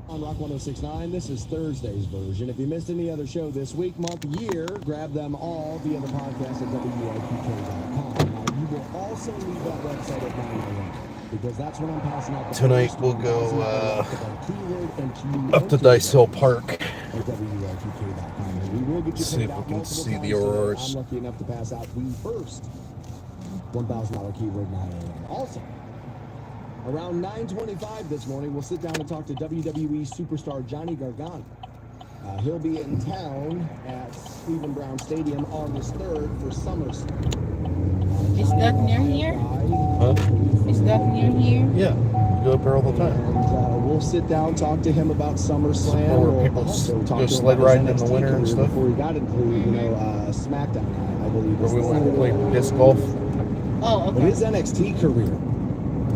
On Rock 106.9, this is Thursday's version. If you missed any other show this week, month, year, grab them all via the podcast at WIPK.com. Now, you will also leave that website at 9 a.m. because that's when I'm passing out the Tonight we'll go up to Dice Hill Park. At WIPK.com. We will get you see if we can see the auroras. I'm lucky enough to pass out the first $1,000 keyword 9 a.m. Also, around 9:25 this morning, we'll sit down and talk to WWE superstar Johnny Gargano. He'll be in town at Cleveland Brown Stadium August 3rd for SummerSlam. Is that near here? Huh? Is that near here? Yeah, we go up there all the time. And we'll sit down, talk to him about SummerSlam. Where people go sled riding in the winter and stuff. Before he got into, SmackDown, I believe. Where we went to play disc golf. Oh, okay. But his NXT career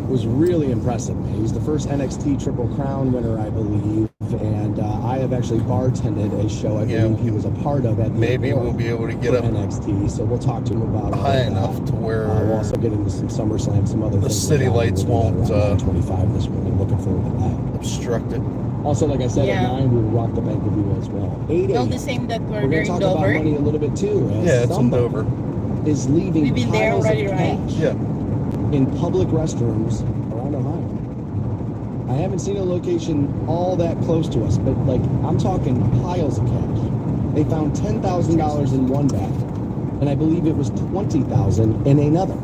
was really impressive, man. He was the first NXT Triple Crown winner, I believe, and I have actually bartended a show I believe he was a part of at the maybe we'll be able to get up NXT, so we'll talk to him about high enough to where we'll also get into some SummerSlam, some other things. The city lights won't 25 this morning. Looking forward to that. Obstruct it. Also, like I said, at 9 we will rock the bank with you as well. 8 Still a.m. the same that we're We're there going to in talk about Dover. money a little bit too. Yeah, it's in Dover. Is leaving We've been there piles already, of right? cash Yeah. in public restrooms around Ohio. I haven't seen a location all that close to us, but I'm talking piles of cash. They found $10,000 in one bag, and I believe it was $20,000 in another.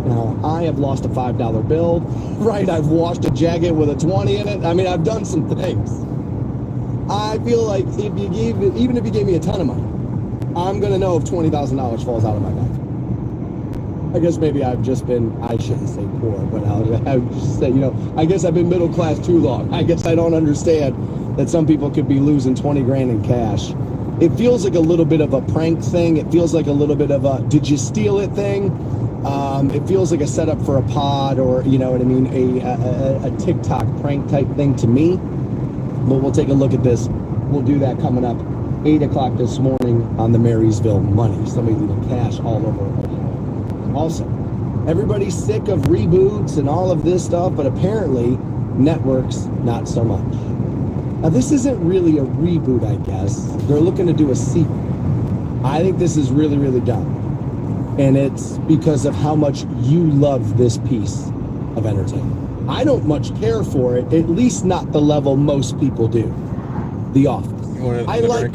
Now, I have lost a $5 bill, right? I've washed a jacket with a 20 in it. I mean, I've done some things. I feel like even if you gave me a ton of money, I'm going to know if $20,000 falls out of my bag. I guess maybe I've just been, I shouldn't say poor, but I'll just say, I guess I've been middle class too long. I guess I don't understand that some people could be losing 20 grand in cash. It feels like a little bit of a prank thing. It feels like a little bit of a, did you steal it thing? It feels like a setup for a pod or, you know what I mean, a TikTok prank type thing to me. But we'll take a look at this. We'll do that coming up 8 o'clock this morning on the Marysville Money. Somebody leaving cash all over Ohio. Also, everybody's sick of reboots and all of this stuff, but apparently networks, not so much. Now, this isn't really a reboot, I guess. They're looking to do a sequel. I think this is really, really dumb. And it's because of how much you love this piece of entertainment. I don't much care for it, at least not the level most people do. The Office. I like.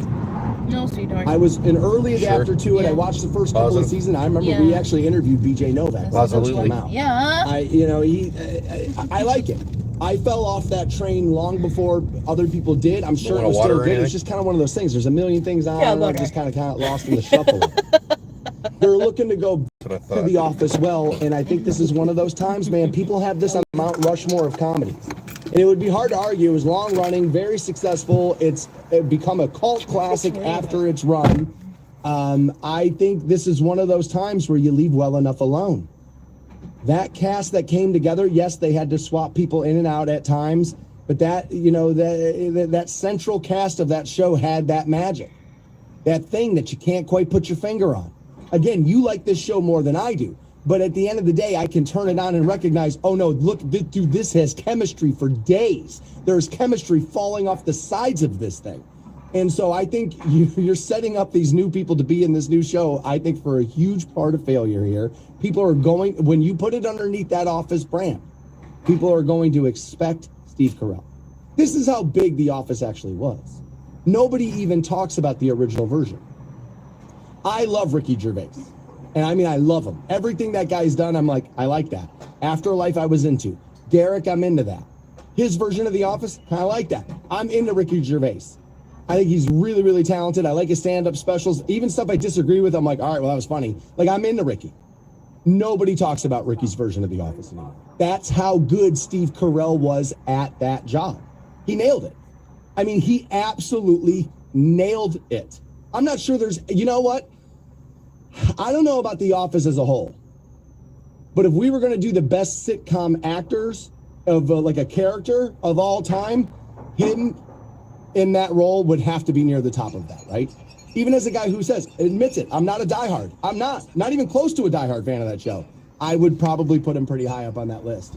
No, sweetheart. I was an early adapter to it. Yeah. I watched the first couple of seasons. I remember we actually interviewed BJ Novak. Absolutely. Yeah. I like it. I fell off that train long before other people did. I'm sure it was still good. It's just kind of one of those things. There's a million things on. I'm just kind of lost in the shuffle. They're looking to go to The Office well, and I think this is one of those times, man. People have this on Mount Rushmore of comedies. And it would be hard to argue. It was long running, very successful. It's become a cult classic after its run. I think this is one of those times where you leave well enough alone. That cast that came together, yes, they had to swap people in and out at times, but that central cast of that show had that magic, that thing that you can't quite put your finger on. Again, you like this show more than I do. But at the end of the day, I can turn it on and recognize, oh no, look, dude, this has chemistry for days. There's chemistry falling off the sides of this thing. And so I think you're setting up these new people to be in this new show, I think, for a huge part of failure here. People are going, when you put it underneath that Office brand, people are going to expect Steve Carell. This is how big The Office actually was. Nobody even talks about the original version. I love Ricky Gervais. And I mean, I love him. Everything that guy's done, I'm like, I like that. Afterlife, I was into. Derek, I'm into that. His version of The Office, I like that. I'm into Ricky Gervais. I think he's really, really talented. I like his stand-up specials. Even stuff I disagree with, I'm like, all right, well, that was funny. Like, I'm into Ricky. Nobody talks about Ricky's version of The Office anymore. That's how good Steve Carell was at that job. He nailed it. I mean, he absolutely nailed it. I'm not sure there's, you know what? I don't know about The Office as a whole, but if we were going to do the best sitcom actors of like a character of all time, him in that role would have to be near the top of that, right? Even as a guy who admits it, I'm not a diehard. I'm not even close to a diehard fan of that show. I would probably put him pretty high up on that list.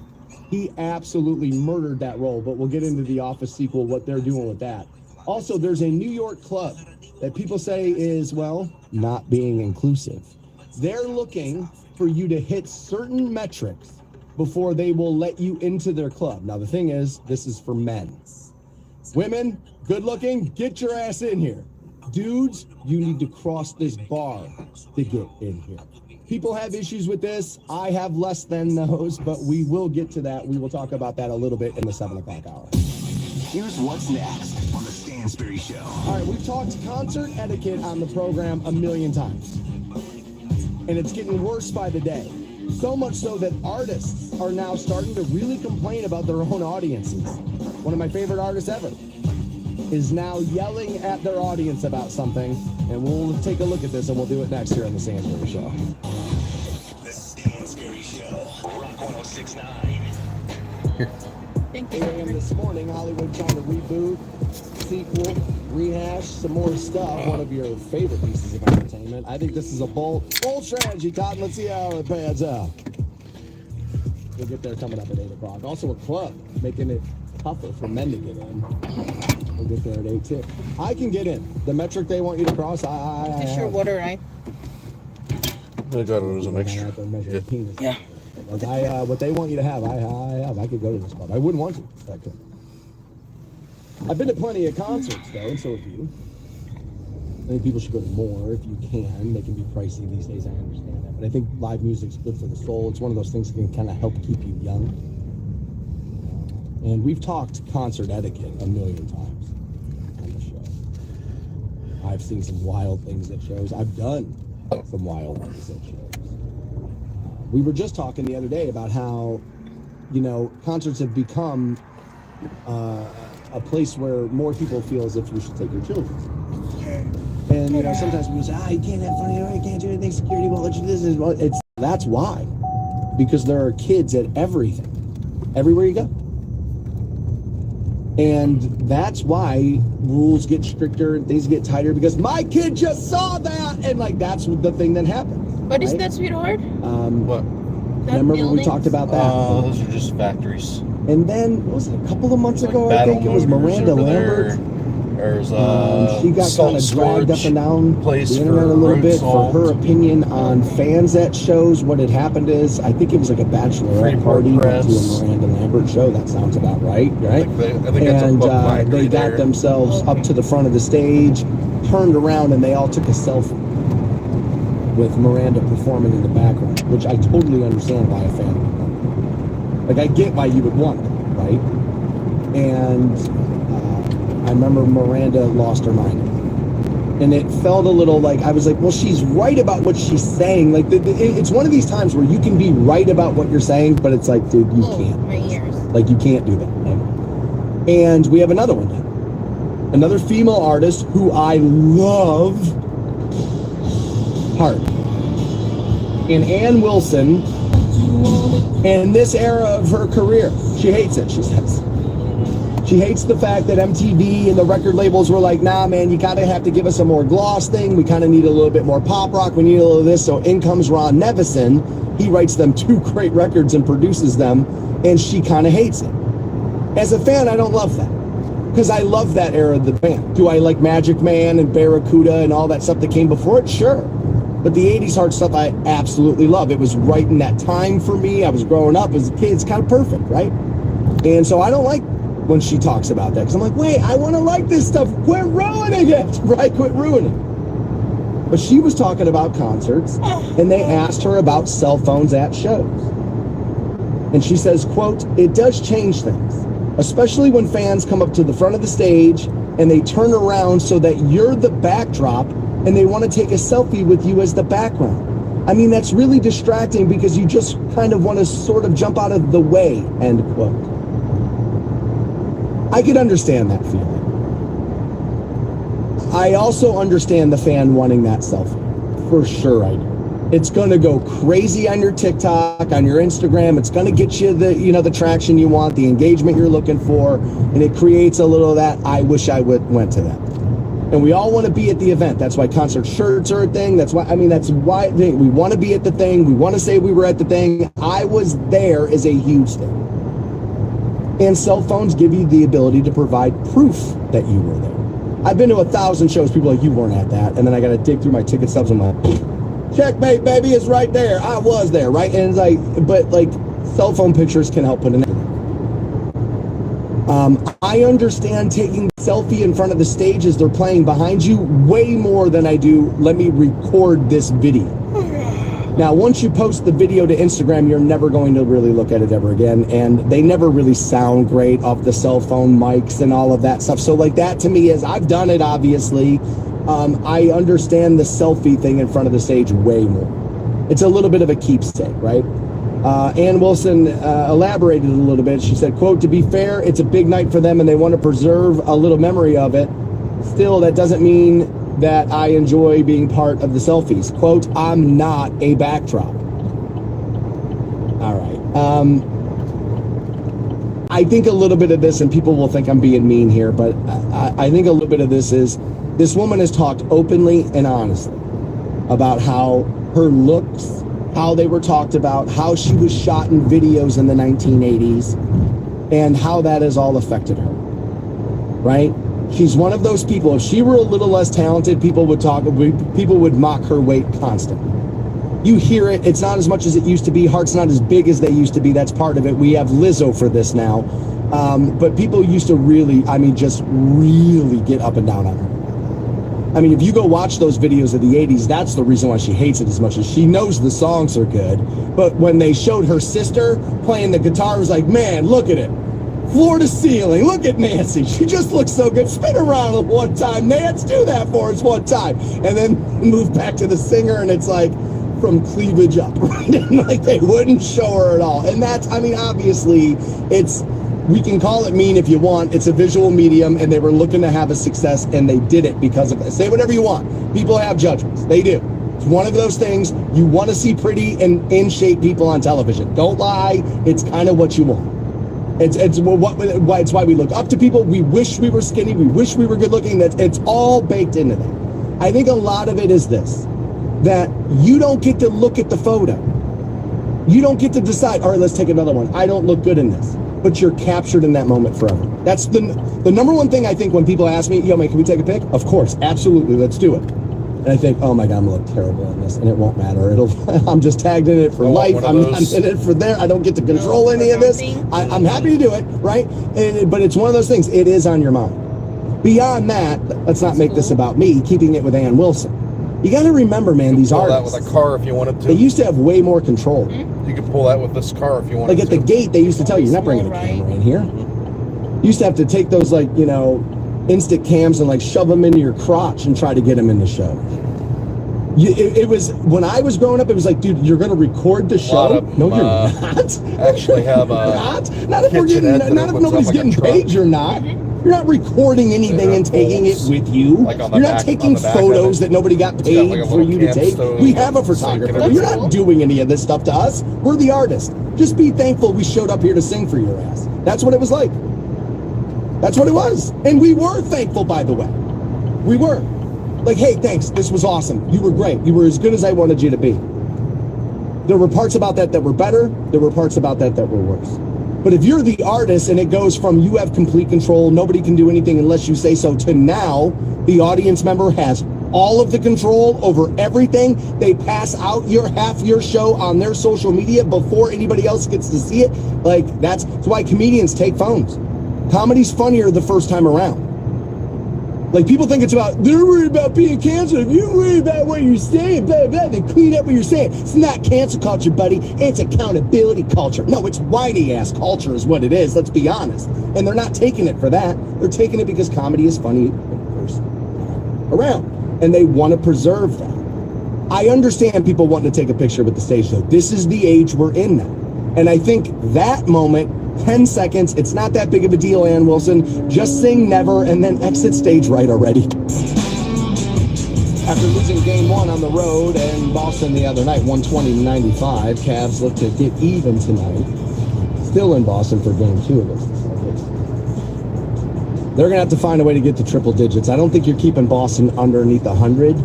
He absolutely murdered that role, but we'll get into the Office sequel, what they're doing with that. Also, there's a New York club that people say is, well, not being inclusive. They're looking for you to hit certain metrics before they will let you into their club. Now, the thing is, this is for men. Women, good looking, get your ass in here. Dudes, you need to cross this bar to get in here. People have issues with this. I have less than those, but we will get to that. We will talk about that a little bit in the 7 o'clock hour. Here's what's next on the Stansbury Show. All right, we've talked concert etiquette on the program a million times. And it's getting worse by the day. So much so that artists are now starting to really complain about their own audiences. One of my favorite artists ever is now yelling at their audience about something. And we'll take a look at this, and we'll do it next here on the Stansbury Show. The Stansbury Show, Rock 106.9. Thank 8 a.m. you. this morning, Hollywood trying to reboot, sequel, rehash, some more stuff. One of your favorite pieces of entertainment. I think this is a bold strategy, Cotton. Let's see how it pans out. We'll get there coming up at 8 o'clock. Also a club, making it tougher for men to get in. We'll get there at 8 too. I can get in. The metric they want you to cross, I Is your water right? I got it as a mixture. I have to measure Yeah. the penis. Yeah. Like what they want you to have, I have. I could go to this club. I wouldn't want to, but I could. I've been to plenty of concerts though, and so have you. I think people should go to more if you can. They can be pricey these days, I understand that. But I think live music's good for the soul. It's one of those things that can kind of help keep you young. And we've talked concert etiquette a million times on the show. I've seen some wild things at shows. I've done some wild things at shows. We were just talking the other day about how, concerts have become a place where more people feel as if you should take your children. And sometimes people say, you can't have fun here, you can't do anything, security won't let you do this. That's why. Because there are kids at everything. Everywhere you go. And that's why rules get stricter and things get tighter, because my kid just saw that, and that's the thing that happens. But isn't that sweetheart? What? Remember we talked about that? Those are just factories. And then, what was it, a couple of months Like ago, I think it was Battle Miranda Motors over Lambert. there. There's She got kind of dragged up and down place the internet for a little road bit salt. for her opinion on fans at shows. What had happened is, I think it was like a bachelorette Freeport party went Press. to a Miranda Lambert show. That sounds about right? I think that's a And book bindery they got there. themselves up to the front of the stage, turned around, and they all took a selfie with Miranda performing in the background, which I totally understand why a fan would want. Like, I get why you would want that, right? And I remember Miranda lost her mind. And it felt a little like, I was like, well, she's right about what she's saying. Like, it's one of these times where you can be right about what you're saying, but it's like, dude, you can't. My ears. Like, you can't do that. Right? And we have another one now. Another female artist who I love, Heart. And Ann Wilson, in this era of her career, she hates it, she says. She hates the fact that MTV and the record labels were like, nah, man, you kind of have to give us a more gloss thing. We kind of need a little bit more pop rock. We need a little of this. So in comes Ron Nevison. He writes them 2 great records and produces them, and she kind of hates it. As a fan, I don't love that, because I love that era of the band. Do I like Magic Man and Barracuda and all that stuff that came before it? Sure. But the 80s hard stuff I absolutely love. It was right in that time for me. I was growing up as a kid. It's kind of perfect, right? And so I don't like when she talks about that, because I'm like, wait, I want to like this stuff. Quit ruining it, right? Quit ruining it. But she was talking about concerts, and they asked her about cell phones at shows. And she says, quote, "It does change things, especially when fans come up to the front of the stage and they turn around so that you're the backdrop and they want to take a selfie with you as the background. I mean, that's really distracting because you just kind of want to sort of jump out of the way," end quote. I could understand that feeling. I also understand the fan wanting that selfie. For sure I do. It's going to go crazy on your TikTok, on your Instagram. It's going to get you the traction you want, the engagement you're looking for, and it creates a little of that, I wish I went to that. And we all want to be at the event. That's why concert shirts are a thing. That's why we want to be at the thing. We want to say we were at the thing. I was there is a huge thing. And cell phones give you the ability to provide proof that you were there. I've been to 1,000 shows, people are like, you weren't at that. And then I got to dig through my ticket stubs. I'm like, checkmate, baby, it's right there. I was there, right? And it's like, but like, cell phone pictures can help put an end. I understand taking a selfie in front of the stage as they're playing behind you way more than I do, let me record this video. Now, once you post the video to Instagram, you're never going to really look at it ever again. And they never really sound great off the cell phone mics and all of that stuff. So like that to me is, I've done it, obviously. I understand the selfie thing in front of the stage way more. It's a little bit of a keepsake, right? Ann Wilson elaborated a little bit. She said, quote, to be fair, it's a big night for them and they want to preserve a little memory of it. Still, that doesn't mean that I enjoy being part of the selfies. Quote, I'm not a backdrop. All right. I think a little bit of this, and people will think I'm being mean here, but I think a little bit of this is, this woman has talked openly and honestly about how her looks, how they were talked about, how she was shot in videos in the 1980s, and how that has all affected her, right? She's one of those people, if she were a little less talented, people would mock her weight constantly. You hear it, it's not as much as it used to be, Heart's not as big as they used to be, that's part of it. We have Lizzo for this now. But people used to really, just really get up and down on her. I mean, if you go watch those videos of the 80s, that's the reason why she hates it as much as she knows the songs are good. But when they showed her sister playing the guitar, it was like, man, look at it. Floor to ceiling. Look at Nancy. She just looks so good. Spin around one time. Nance, do that for us one time. And then move back to the singer, and it's like from cleavage up. Right? And like they wouldn't show her at all. And that's, obviously, we can call it mean if you want. It's a visual medium, and they were looking to have a success, and they did it because of it. Say whatever you want. People have judgments. They do. It's one of those things. You want to see pretty and in-shape people on television. Don't lie. It's kind of what you want. It's why we look up to people. We wish we were skinny. We wish we were good looking. It's all baked into that. I think a lot of it is this, that you don't get to look at the photo. You don't get to decide, all right, let's take another one. I don't look good in this. But you're captured in that moment forever. That's the number one thing I think when people ask me, yo, man, can we take a pic? Of course, absolutely, let's do it. And I think, oh my God, I'm gonna look terrible in this, and it won't matter. I'm just tagged in it for life. I'm in it for there. I don't get to control any of this. I'm happy to do it, right? But it's one of those things. It is on your mind. Beyond that, let's not make this about me. Keeping it with Ann Wilson. You got to remember, man, these artists. Pull that with a car if you wanted to. They used to have way more control. You could pull that with this car if you wanted to. Like at the gate, they used to tell you, you're not bringing a camera in here. You used to have to take those, instant cams and shove them into your crotch and try to get them in the show. It was, when I was growing up, it was like, dude, you're going to record the show? No, you're not. Actually have a not if nobody's getting paid, you're not. You're not recording anything and taking it with you. You're not taking photos that nobody got paid for you to take. We have a photographer. You're not doing any of this stuff to us. We're the artist. Just be thankful we showed up here to sing for your ass. That's what it was like. That's what it was. And we were thankful, by the way. We were. Like, hey, thanks. This was awesome. You were great. You were as good as I wanted you to be. There were parts about that were better. There were parts about that were worse. But if you're the artist and it goes from you have complete control, nobody can do anything unless you say so, to now the audience member has all of the control over everything. They pass out half your show on their social media before anybody else gets to see it. That's why comedians take phones. Comedy's funnier the first time around. People think they're worried about being canceled. If you're worried about what you're saying, blah, blah, then clean up what you're saying. It's not cancel culture, buddy. It's accountability culture. No, it's whiny-ass culture is what it is. Let's be honest. And they're not taking it for that. They're taking it because comedy is funny first around. And they want to preserve that. I understand people wanting to take a picture with the stage, though. This is the age we're in now. And I think that moment, 10 seconds, it's not that big of a deal, Ann Wilson. Just sing never and then exit stage right already. After losing game 1 on the road and Boston the other night, 120-95, Cavs look to get even tonight. Still in Boston for game 2 of this. They're going to have to find a way to get to triple digits. I don't think you're keeping Boston underneath 100.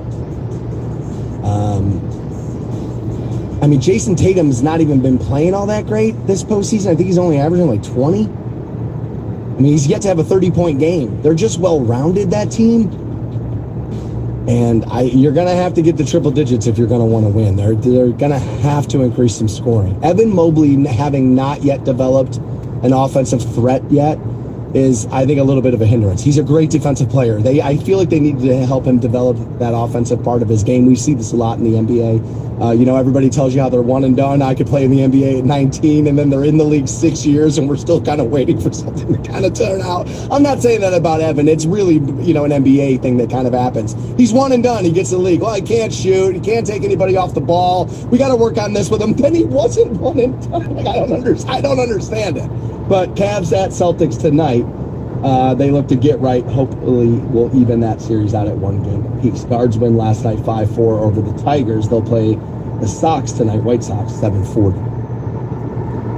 Jason Tatum's not even been playing all that great this postseason. I think he's only averaging 20. I mean, he's yet to have a 30-point game. They're just well-rounded, that team. And you're going to have to get the triple digits if you're going to want to win. They're going to have to increase some scoring. Evan Mobley, having not yet developed an offensive threat yet, is, I think, a little bit of a hindrance. He's a great defensive player. I feel like they need to help him develop that offensive part of his game. We see this a lot in the NBA. Everybody tells you how they're one and done. I could play in the NBA at 19, and then they're in the league 6 years, and we're still kind of waiting for something to kind of turn out. I'm not saying that about Evan. It's really, an NBA thing that kind of happens. He's one and done. He gets the league. Well, he can't shoot. He can't take anybody off the ball. We got to work on this with him. Then he wasn't one and done. Like, I don't understand it. But Cavs at Celtics tonight. They look to get right. Hopefully, we'll even that series out at 1 game apiece. Guards win last night 5-4 over the Tigers. They'll play the Sox tonight, White Sox, 7:40.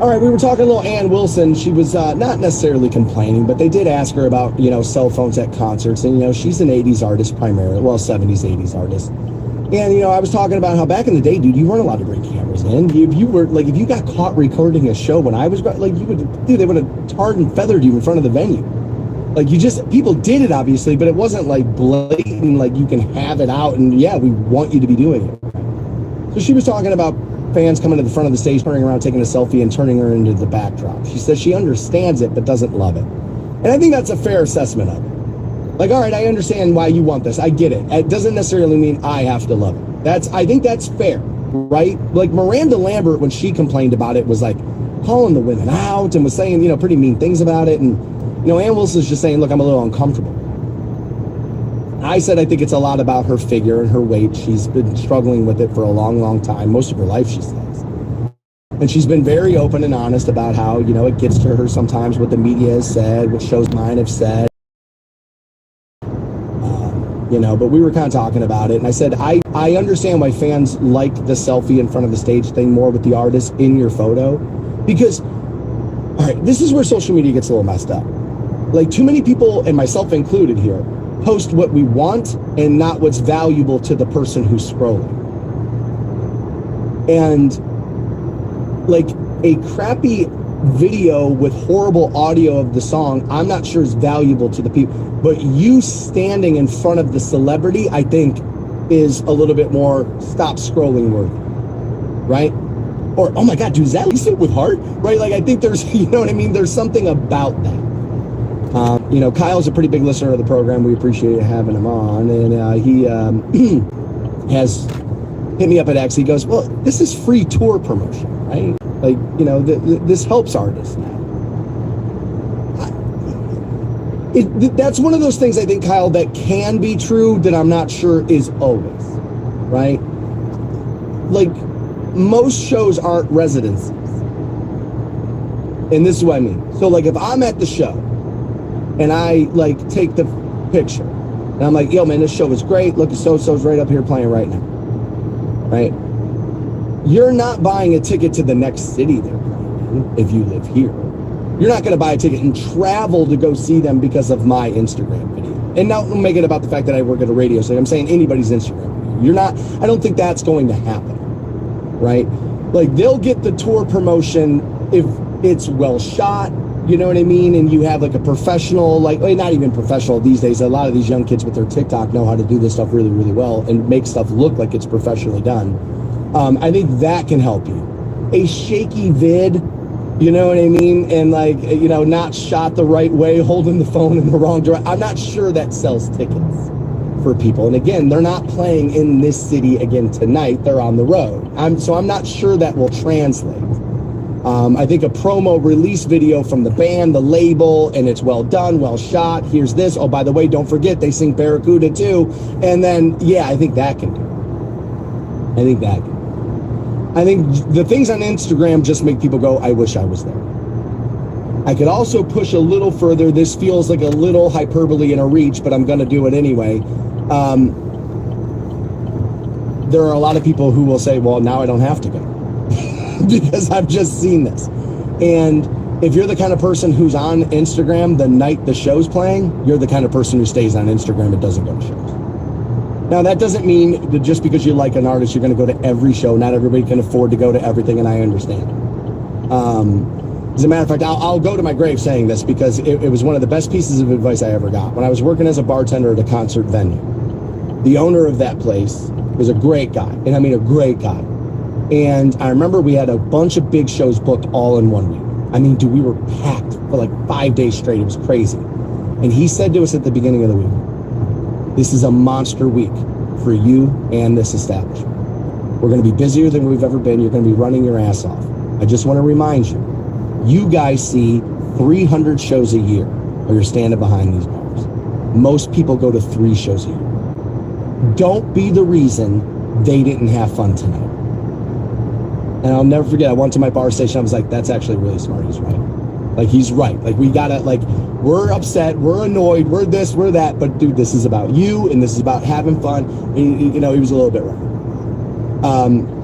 All right, we were talking a little Ann Wilson. She was not necessarily complaining, but they did ask her about, cell phones at concerts. And, she's an 80s artist primarily. Well, 70s, 80s artist. And, I was talking about how back in the day, dude, you weren't allowed to bring cameras in. If you got caught recording a show when I was, they would have tarred and feathered you in front of the venue. People did it, obviously, but it wasn't blatant, you can have it out and, yeah, we want you to be doing it. So she was talking about fans coming to the front of the stage, turning around, taking a selfie, and turning her into the backdrop. She says she understands it, but doesn't love it. And I think that's a fair assessment of it. All right, I understand why you want this. I get it. It doesn't necessarily mean I have to love it. I think that's fair, right? Miranda Lambert, when she complained about it, was calling the women out and was saying, pretty mean things about it. And, Ann Wilson's just saying, look, I'm a little uncomfortable. I said I think it's a lot about her figure and her weight. She's been struggling with it for a long, long time, most of her life, she says. And she's been very open and honest about how, it gets to her sometimes what the media has said, what shows mine have said. But we were kind of talking about it. And I said, I understand why fans like the selfie in front of the stage thing more with the artist in your photo. Because, all right, this is where social media gets a little messed up. Too many people, and myself included here, post what we want and not what's valuable to the person who's scrolling. And a crappy video with horrible audio of the song, I'm not sure is valuable to the people. But you standing in front of the celebrity, I think, is a little bit more stop scrolling worthy, right? Or, oh my God, dude, is that Lisa with heart? Right? I think there's, there's something about that. Kyle's a pretty big listener of the program. We appreciate having him on. And he has hit me up at X. He goes, well, this is free tour promotion, right? This helps artists now. That's one of those things, I think, Kyle, that can be true that I'm not sure is always, right? Most shows aren't residencies. And this is what I mean. So, if I'm at the show, and I take the picture, and I'm like, yo, man, this show is great. Look, so-and-so's right up here playing right now, right? You're not buying a ticket to the next city they're playing in if you live here. You're not going to buy a ticket and travel to go see them because of my Instagram video. And now don't make it about the fact that I work at a radio station. I'm saying anybody's Instagram video. I don't think that's going to happen, right? They'll get the tour promotion if it's well shot. You know what I mean? And you have a professional, not even professional these days. A lot of these young kids with their TikTok know how to do this stuff really, really well and make stuff look like it's professionally done. I think that can help you. A shaky vid, you know what I mean? And not shot the right way, holding the phone in the wrong direction. I'm not sure that sells tickets for people. And again, they're not playing in this city again tonight. They're on the road. So I'm not sure that will translate. I think a promo release video from the band, the label, and it's well done, well shot. Here's this. Oh, by the way, don't forget they sing Barracuda too. And then, yeah, I think that can do it. I think the things on Instagram just make people go, I wish I was there. I could also push a little further. This feels like a little hyperbole and a reach, but I'm going to do it anyway. There are a lot of people who will say, well, now I don't have to go. Because I've just seen this. And if you're the kind of person who's on Instagram the night the show's playing, you're the kind of person who stays on Instagram and doesn't go to shows. Now, that doesn't mean that just because you like an artist, you're going to go to every show. Not everybody can afford to go to everything, and I understand. As a matter of fact, I'll go to my grave saying this because it was one of the best pieces of advice I ever got. When I was working as a bartender at a concert venue, the owner of that place was a great guy, and I mean a great guy. And I remember we had a bunch of big shows booked all in 1 week. I mean, dude, we were packed for like 5 days straight. It was crazy. And he said to us at the beginning of the week, this is a monster week for you and this establishment. We're going to be busier than we've ever been. You're going to be running your ass off. I just want to remind you, you guys see 300 shows a year or you're standing behind these bars. Most people go to 3 shows a year. Don't be the reason they didn't have fun tonight. And I'll never forget, I went to my bar station, I was like, that's actually really smart, he's right. Like, he's right. Like, we gotta, like, we're upset, we're annoyed, we're this, we're that, but dude, this is about you, and this is about having fun. And, you know, he was a little bit right.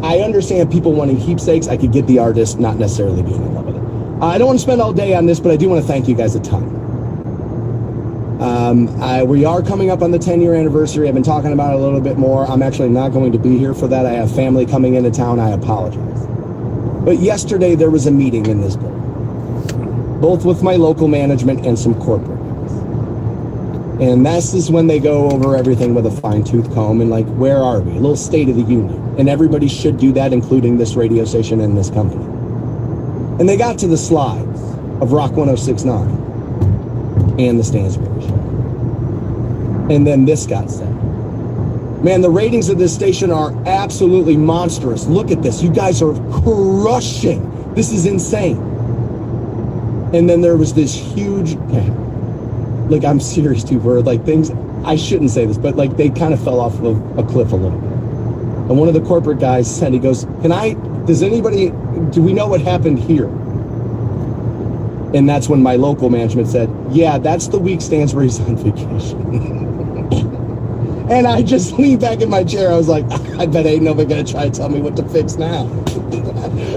I understand people wanting keepsakes. I could get the artist not necessarily being in love with it. I don't want to spend all day on this, but I do want to thank you guys a ton. We are coming up on the 10-year anniversary. I've been talking about it a little bit more. I'm actually not going to be here for that. I have family coming into town. I apologize. But yesterday there was a meeting in this building, both with my local management and some corporate guys. And this is when they go over everything with a fine-tooth comb and like, where are we? A little State of the Union. And everybody should do that, including this radio station and this company. And they got to the slides of Rock 106.9 and the Stansbury Show. And then this got said. Man, the ratings of this station are absolutely monstrous. Look at this. You guys are crushing. This is insane. And then there was this huge, like, I'm serious, dude, where like things, I shouldn't say this, but like they kind of fell off of a cliff a little bit. And one of the corporate guys said, he goes, do we know what happened here? And that's when my local management said, yeah, that's the week Stansbury's on vacation. And I just leaned back in my chair. I was like, I bet ain't nobody gonna try to tell me what to fix now.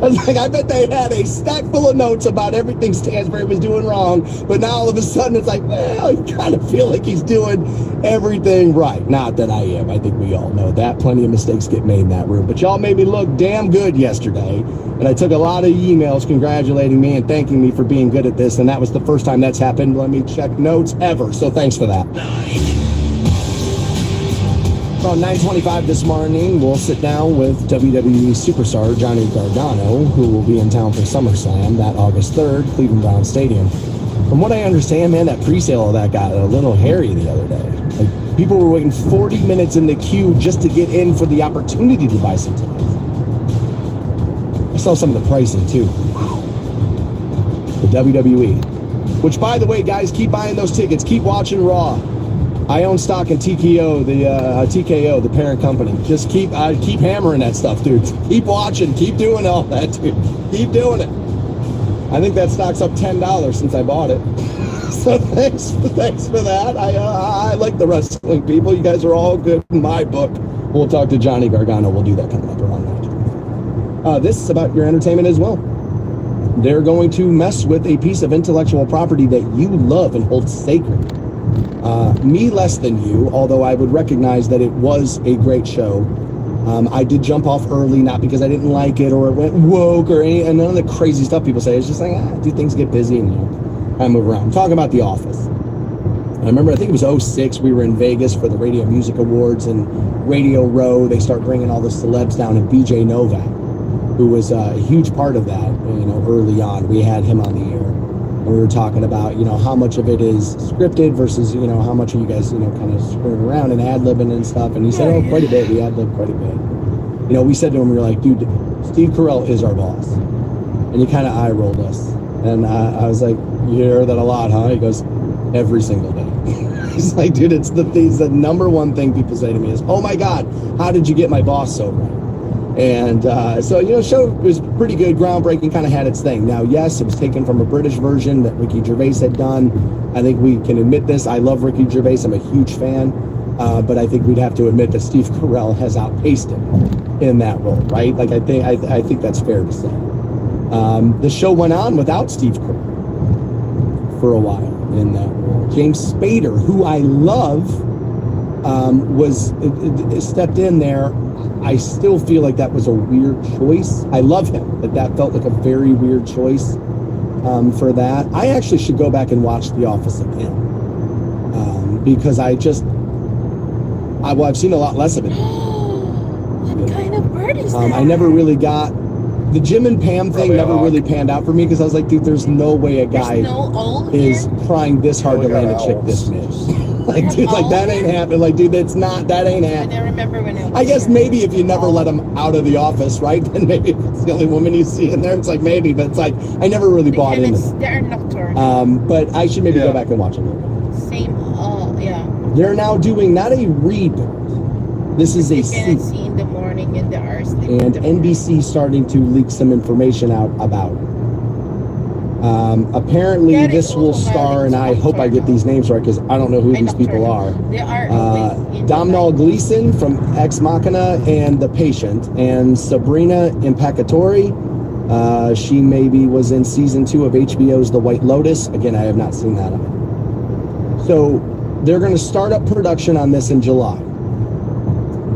I was like, I bet they had a stack full of notes about everything Stansbury was doing wrong, but now all of a sudden it's like, well, I kind of feel like he's doing everything right. Not that I am. I think we all know that. Plenty of mistakes get made in that room. But y'all made me look damn good yesterday. And I took a lot of emails congratulating me and thanking me for being good at this. And that was the first time that's happened. Let me check notes ever. So thanks for that. About 9:25 this morning, we'll sit down with WWE superstar Johnny Gargano, who will be in town for SummerSlam that August 3rd, Cleveland Browns Stadium. From what I understand, man, that pre-sale of that got a little hairy the other day. Like, people were waiting 40 minutes in the queue just to get in for the opportunity to buy some tickets. I saw some of the pricing, too. The WWE. Which, by the way, guys, keep buying those tickets. Keep watching Raw. I own stock in TKO, the parent company. Just keep hammering that stuff, dude. Keep watching. Keep doing all that, dude. Keep doing it. I think that stock's up $10 since I bought it. So thanks for that. I like the wrestling people. You guys are all good in my book. We'll talk to Johnny Gargano. We'll do that coming up around 9. This is about your entertainment as well. They're going to mess with a piece of intellectual property that you love and hold sacred. Me less than you, although I would recognize that it was a great show. I did jump off early, not because I didn't like it or it went woke or and none of the crazy stuff people say. It's just like, dude, things get busy and, I move around. I'm talking about The Office. I remember, I think it was 2006, we were in Vegas for the Radio Music Awards, and Radio Row, they start bringing all the celebs down, and BJ Novak, who was a huge part of that, early on. We had him on the air. We were talking about, how much of it is scripted versus, how much of you guys, kind of screwing around and ad-libbing and stuff. And he said, quite a bit. We ad-lib quite a bit. We said to him, we were like, dude, Steve Carell is our boss. And he kind of eye-rolled us. And I was like, you hear that a lot, huh? He goes, every single day. He's like, dude, it's the number one thing people say to me is, oh my God, how did you get my boss so right? And so, show was pretty good, groundbreaking, kind of had its thing. Now, yes, it was taken from a British version that Ricky Gervais had done. I think we can admit this. I love Ricky Gervais. I'm a huge fan. But I think we'd have to admit that Steve Carell has outpaced him in that role, right? Like, I think that's fair to say. The show went on without Steve Carell for a while in that role. James Spader, who I love, was stepped in there. I still feel like that was a weird choice. I love him, but that felt like a very weird choice. for that. I actually should go back and watch The Office again because I've seen a lot less of it. What kind of bird is that? I never really got the Jim and Pam thing. Never really panned out for me because I was like, dude, there's no way a guy is trying this hard to land a chick this mid. Like, dude, like that ain't happening. Like, dude, that ain't happening. I remember when it was I guess maybe if you never let him out of the office, right? Then maybe if it's the only woman you see in there, it's like maybe. But it's like I never really bought into it. They're nocturnal. But I should maybe go back and watch it. Same. Yeah. They're now doing not a reboot. This is a sequel. See in the morning and the hours. And NBC starting to leak some information out about it. Apparently, this will star, and I hope I get these names right because I don't know who these people are. They are Domhnall Gleeson from Ex Machina and The Patient, and Sabrina Imperatori. She maybe was in season 2 of HBO's The White Lotus. Again, I have not seen that. So they're going to start up production on this in July.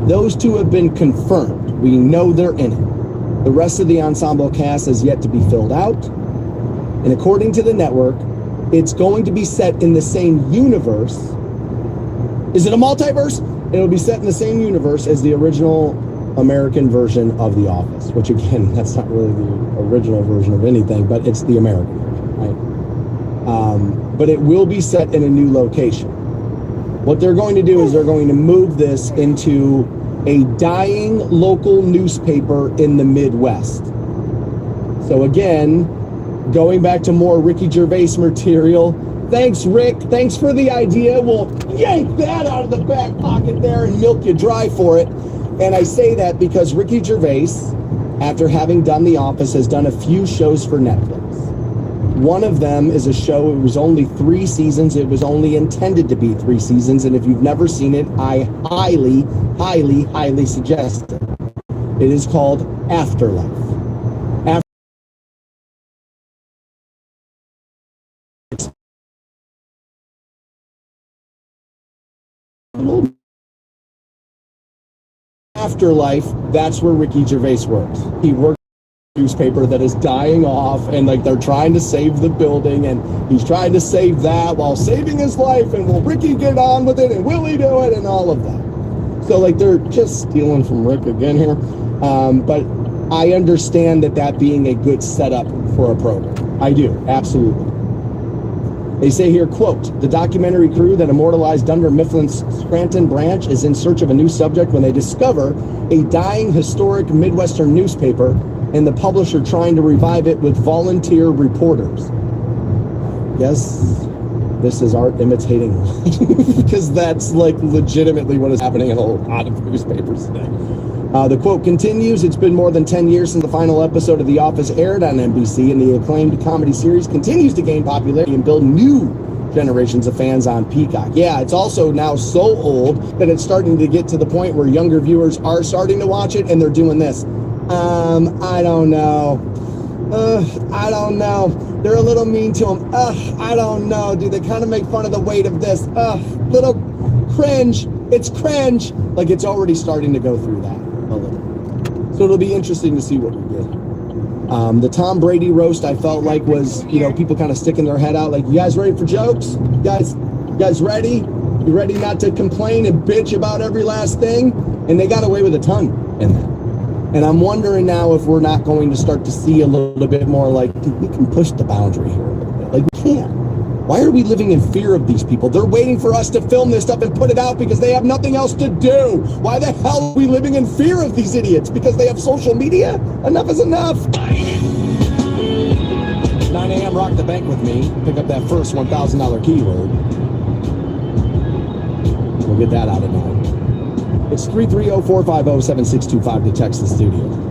Those two have been confirmed. We know they're in it. The rest of the ensemble cast is yet to be filled out. And according to the network, it's going to be set in the same universe. Is it a multiverse? It'll be set in the same universe as the original American version of The Office, which again, that's not really the original version of anything, but it's the American version, right? But it will be set in a new location. What they're going to do is they're going to move this into a dying local newspaper in the Midwest. So again, going back to more Ricky Gervais material. Thanks, Rick. Thanks for the idea. We'll yank that out of the back pocket there and milk you dry for it. And I say that because Ricky Gervais, after having done The Office, has done a few shows for Netflix. One of them is a show, it was only 3 seasons. It was only intended to be 3 seasons. And if you've never seen it, I highly, highly, highly suggest it. It is called Afterlife. Afterlife, that's where Ricky Gervais works. He works in a newspaper that is dying off, and like they're trying to save the building, and he's trying to save that while saving his life, and will Ricky get on with it, and will he do it, and all of that. So like they're just stealing from Rick again here. But I understand that being a good setup for a program. I do, absolutely. They say here, quote, the documentary crew that immortalized Dunder Mifflin's Scranton branch is in search of a new subject when they discover a dying historic Midwestern newspaper and the publisher trying to revive it with volunteer reporters. Yes, this is art imitating because that's like legitimately what is happening in a lot of newspapers today. The quote continues, it's been more than 10 years since the final episode of The Office aired on NBC, and the acclaimed comedy series continues to gain popularity and build new generations of fans on Peacock. Yeah, it's also now so old that it's starting to get to the point where younger viewers are starting to watch it, and they're doing this. I don't know. I don't know. They're a little mean to him. I don't know. Do they kind of make fun of the weight of this? Little cringe. It's cringe. Like, it's already starting to go through that a little. So it'll be interesting to see what we get. The Tom Brady roast, I felt like was, people kind of sticking their head out like, you guys ready for jokes? You guys ready? You ready not to complain and bitch about every last thing? And they got away with a ton in that. And I'm wondering now if we're not going to start to see a little bit more like, dude, we can push the boundary here a little bit. Like, we can't. Why are we living in fear of these people? They're waiting for us to film this stuff and put it out because they have nothing else to do. Why the hell are we living in fear of these idiots? Because they have social media? Enough is enough. 9 a.m. Rock the bank with me. Pick up that first $1,000 keyword. We'll get that out of 9. It's 330-450-7625 to text the studio.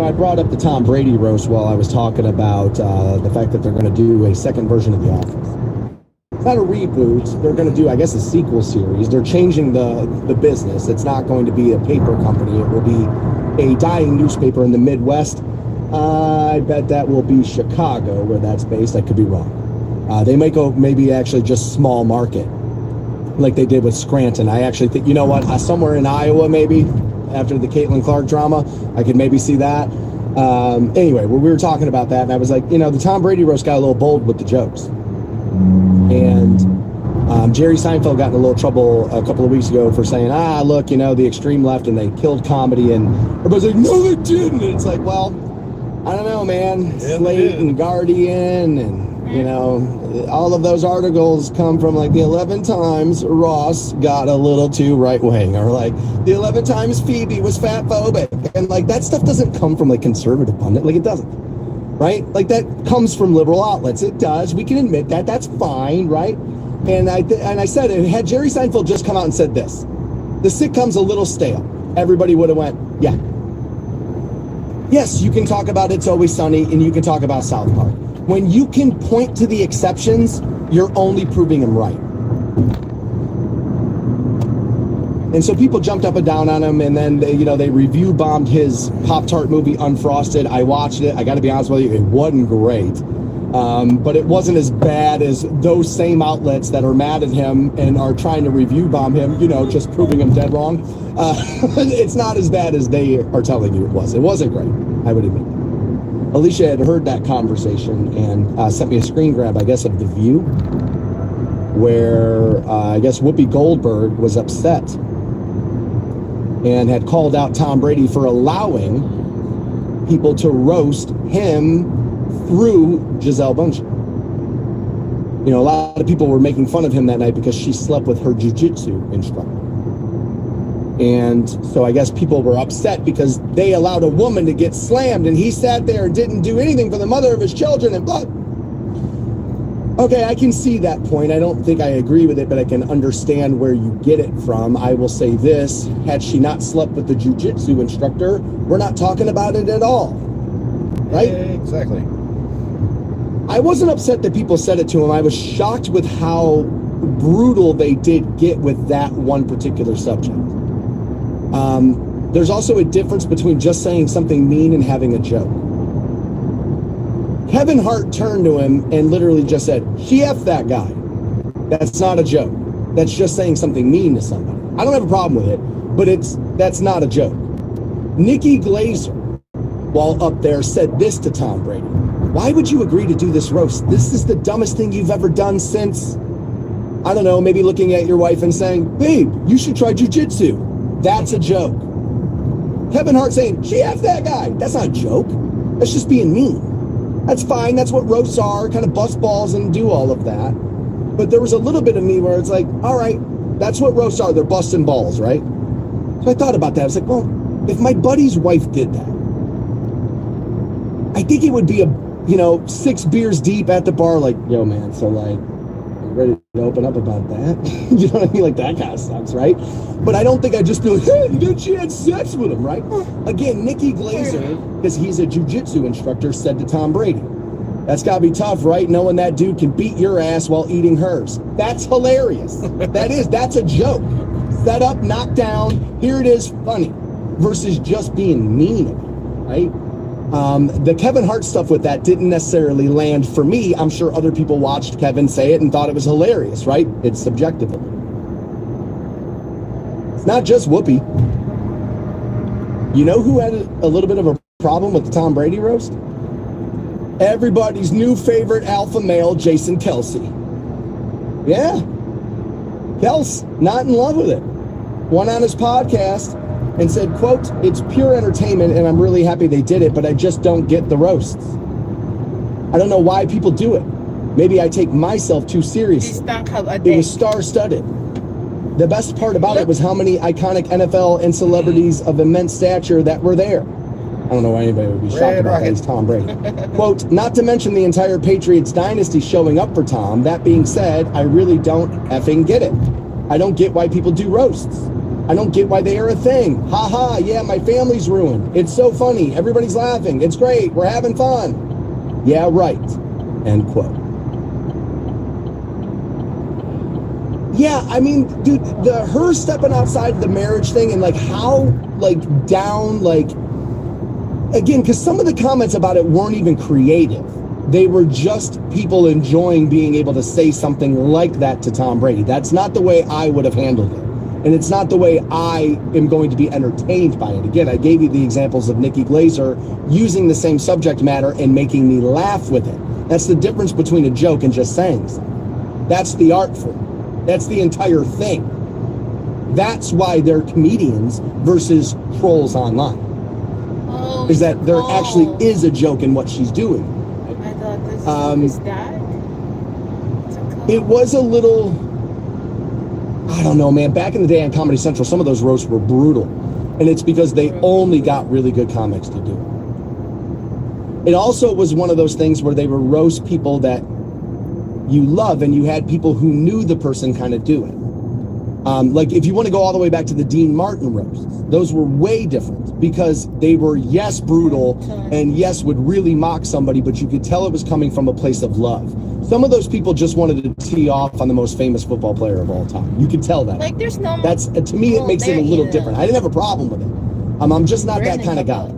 I brought up the Tom Brady roast while I was talking about the fact that they're going to do a second version of The Office. It's not a reboot. They're going to do, I guess, a sequel series. They're changing the business. It's not going to be a paper company. It will be a dying newspaper in the Midwest. I bet that will be Chicago, where that's based. I could be wrong. They might go maybe actually just small market, like they did with Scranton. I actually think, somewhere in Iowa maybe, after the Caitlin Clark drama, I could maybe see that. Anyway, we were talking about that, and I was like, the Tom Brady roast got a little bold with the jokes. And Jerry Seinfeld got in a little trouble a couple of weeks ago for saying, look, the extreme left, and they killed comedy. And everybody's like, no, they didn't. And it's like, well, I don't know, man. Yeah, Slate and Guardian and, all of those articles come from like the 11 times Ross got a little too right wing, or like the 11 times Phoebe was fat phobic. And like that stuff doesn't come from like conservative pundit. Like it doesn't. Right? Like that comes from liberal outlets. It does. We can admit that. That's fine, right? And I said it. Had Jerry Seinfeld just come out and said this, the sitcom's a little stale, everybody would have went, yeah. Yes, you can talk about It's Always Sunny and you can talk about South Park. When you can point to the exceptions, you're only proving them right. And so people jumped up and down on him, and then they review bombed his Pop-Tart movie Unfrosted. I watched it. I got to be honest with you, it wasn't great. But it wasn't as bad as those same outlets that are mad at him and are trying to review bomb him, just proving him dead wrong. It's not as bad as they are telling you it was. It wasn't great, I would admit. Alicia had heard that conversation and sent me a screen grab, I guess, of The View, where I guess Whoopi Goldberg was upset and had called out Tom Brady for allowing people to roast him through Gisele Bündchen. A lot of people were making fun of him that night because she slept with her jiu-jitsu instructor. And so I guess people were upset because they allowed a woman to get slammed, and he sat there and didn't do anything for the mother of his children and blah. Okay, I can see that point. I don't think I agree with it, but I can understand where you get it from. I will say this, had she not slept with the jiu-jitsu instructor, we're not talking about it at all. Right? Yeah, exactly. I wasn't upset that people said it to him. I was shocked with how brutal they did get with that one particular subject. There's also a difference between just saying something mean and having a joke. Kevin Hart turned to him and literally just said, she F that guy. That's not a joke. That's just saying something mean to somebody. I don't have a problem with it, but that's not a joke. Nikki Glazer, while up there, said this to Tom Brady. Why would you agree to do this roast? This is the dumbest thing you've ever done since, I don't know, maybe looking at your wife and saying, babe, you should try jiu-jitsu. That's a joke. Kevin Hart saying, she F that guy. That's not a joke. That's just being mean. That's fine. That's what roasts are, kind of bust balls and do all of that. But there was a little bit of me where it's like, all right, that's what roasts are. They're busting balls, right? So I thought about that. I was like, well, if my buddy's wife did that, I think it would be 6 beers deep at the bar, like, yo, man, so like, ready to open up about that? You know what I mean? Like, that kind of sucks, right? But I don't think I'd just be like, hey, dude, she had sex with him, right? Again, Nikki Glazer, because he's a jiu-jitsu instructor, said to Tom Brady, that's got to be tough, right? Knowing that dude can beat your ass while eating hers. That's hilarious. That's a joke. Set up, knocked down, here it is, funny, versus just being mean about it, right? The Kevin Hart stuff with that didn't necessarily land for me. I'm sure other people watched Kevin say it and thought it was hilarious, right? It's subjective. It's not just Whoopi. You know who had a little bit of a problem with the Tom Brady roast? Everybody's new favorite alpha male, Jason Kelsey. Yeah. Kels, not in love with it. Went on his podcast and said, quote, it's pure entertainment and I'm really happy they did it, but I just don't get the roasts. I don't know why people do it. Maybe I take myself too seriously. It was star-studded. The best part about it was how many iconic NFL and celebrities of immense stature that were there. I don't know why anybody would be shocked about that. He's Tom Brady. Quote, not to mention the entire Patriots dynasty showing up for Tom. That being said, I really don't effing get it. I don't get why people do roasts. I don't get why they are a thing. Ha ha, yeah, my family's ruined. It's so funny. Everybody's laughing. It's great. We're having fun. Yeah, right. End quote. Yeah, I mean, dude, her stepping outside the marriage thing and like how down, again, because some of the comments about it weren't even creative. They were just people enjoying being able to say something like that to Tom Brady. That's not the way I would have handled it. And it's not the way I am going to be entertained by it. Again, I gave you the examples of Nikki Glaser using the same subject matter and making me laugh with it. That's the difference between a joke and just saying something. That's the art form. That's the entire thing. That's why they're comedians versus trolls online. Oh, is that there actually is a joke in what she's doing. I thought this is that. It was a little, I don't know, man. Back in the day on Comedy Central, some of those roasts were brutal. And it's because they only got really good comics to do it. It also was one of those things where they would roast people that you love, and you had people who knew the person kind of do it. Like if you want to go all the way back to the Dean Martin roasts, those were way different because they were, yes, brutal, and yes, would really mock somebody, but you could tell it was coming from a place of love. Some of those people just wanted to tee off on the most famous football player of all time. You could tell that. Like there's no. That's to me, it makes it a little different. I didn't have a problem with it. I'm just not that kind of guy.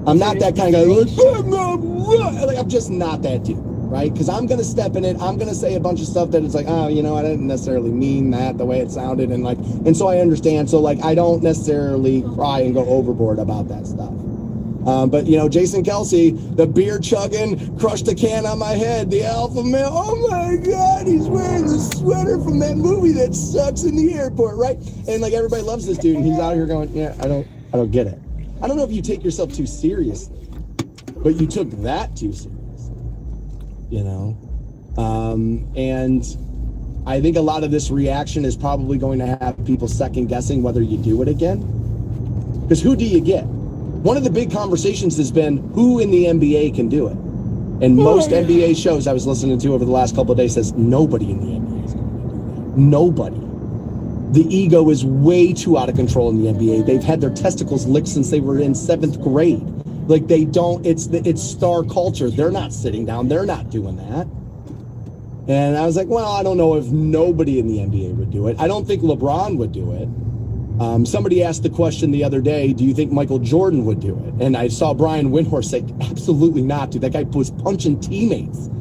I'm not that kind of guy. Like I'm just not that dude, right? Because I'm gonna step in it. I'm gonna say a bunch of stuff that it's like, oh, you know, I didn't necessarily mean that the way it sounded, and so I understand. So like, I don't necessarily cry and go overboard about that stuff. But you know, Jason Kelsey, the beer chugging, crushed a can on my head, the alpha male. Oh my God, he's wearing the sweater from that movie that sucks in the airport, right? And like everybody loves this dude, and he's out here going, yeah, I don't get it. I don't know if you take yourself too seriously, but you took that too seriously, you know? And I think a lot of this reaction is probably going to have people second guessing whether you do it again. Because who do you get? One of the big conversations has been who in the NBA can do it. And most NBA shows I was listening to over the last couple of days says nobody in the NBA is going to do that. Nobody. The ego is way too out of control in the NBA. They've had their testicles licked since they were in 7th grade. Like they don't, it's star culture. They're not sitting down. They're not doing that. And I was like, well, I don't know if nobody in the NBA would do it. I don't think LeBron would do it. Somebody asked the question the other day, do you think Michael Jordan would do it? And I saw Brian Windhorst say, absolutely not, dude. That guy was punching teammates.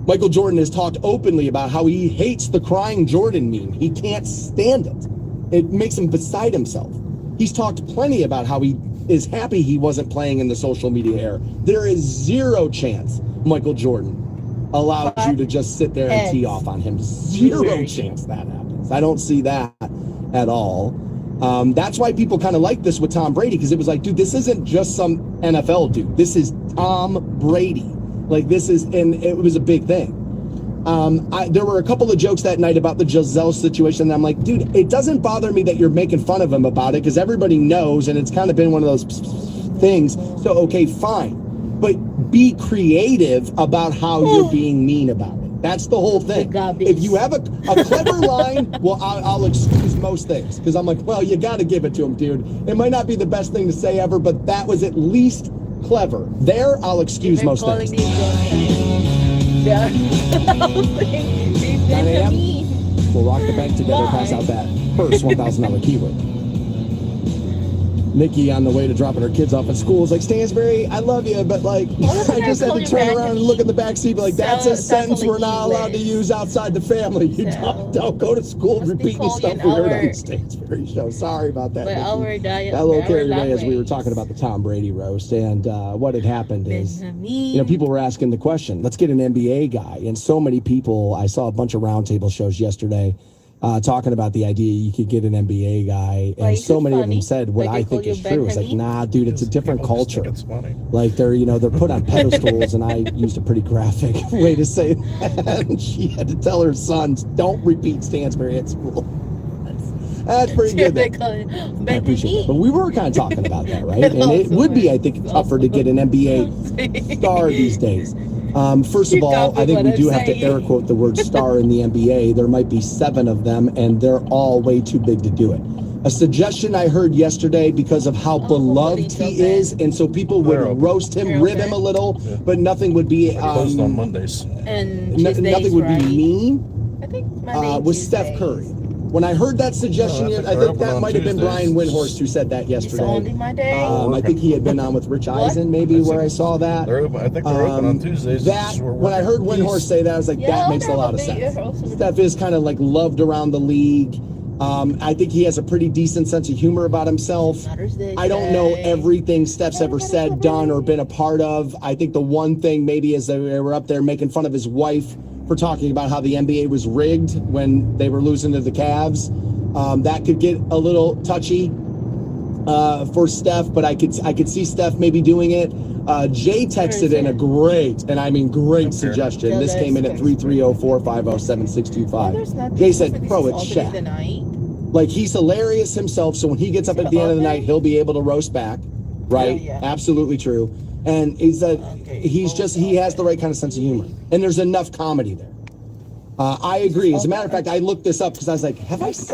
Michael Jordan has talked openly about how he hates the crying Jordan meme. He can't stand it. It makes him beside himself. He's talked plenty about how he is happy he wasn't playing in the social media era. There is zero chance Michael Jordan allows you to just sit there and tee off on him. Zero chance that happens. I don't see that at all. That's why people kind of like this with Tom Brady, because it was like, dude, this isn't just some NFL dude. This is Tom Brady. Like this is, and it was a big thing. There were a couple of jokes that night about the Giselle situation, and I'm like, dude, it doesn't bother me that you're making fun of him about it, because everybody knows, and it's kind of been one of those things. So, okay, fine. But be creative about how you're being mean about it. That's the whole thing. If you have a clever line, well, I'll excuse most things, because I'm like, well, you got to give it to him, dude. It might not be the best thing to say ever, but that was at least clever. There, I'll excuse most things. 9 a.m. We'll rock the bank together, pass out that first $1,000 keyword. Nikki on the way to dropping her kids off at school is like, Stansbury, I love you, but like, I just had to turn around and look in the back seat, like, that's a sentence we're not allowed to use outside the family. You don't go to school repeating stuff we heard on the Stansbury show. Sorry about that. Got a little carried away as we were talking about the Tom Brady roast, and what had happened is, you know, people were asking the question, let's get an NBA guy, and so many people, I saw a bunch of roundtable shows yesterday, talking about the idea you could get an NBA guy, and so many of them said what I think is true. It's like, nah, dude, it's a different culture. Like they're put on pedestals, and I used a pretty graphic way to say that. And she had to tell her sons, don't repeat Stansbury at school. That's pretty good. I appreciate it. But we were kind of talking about that, right? And it would be, I think, tougher to get an NBA star these days. First of all, I think we do have to air quote the word star in the NBA. There might be 7 of them, and they're all way too big to do it. A suggestion I heard yesterday, because of how beloved he is, and so people would roast him, rib him a little, but nothing would be post on Mondays. And nothing would be mean. I think was Steph Curry. When I heard that suggestion, I think that might have been Brian Windhorst who said that yesterday. Only my day. I think he had been on with Rich Eisen, maybe, where I saw that. I think they're open on Tuesdays. When I heard Windhorst say that, I was like, that makes a lot of sense. Steph is kind of like loved around the league. I think he has a pretty decent sense of humor about himself. I don't know everything Steph's ever said, done, or been a part of. I think the one thing maybe is they were up there making fun of his wife for talking about how the NBA was rigged when they were losing to the Cavs. That could get a little touchy for Steph, but I could see Steph maybe doing it. Jay texted in a great, and I mean great suggestion. This came in at 330-450-7625. Jay said, "Bro, it's Shaq. Like, he's hilarious himself, so when he gets up at the end of the night, he'll be able to roast back." Right? Yeah. Absolutely true. And he has the right kind of sense of humor, and there's enough comedy there. I agree. As a matter of fact, I looked this up because I was like, have I said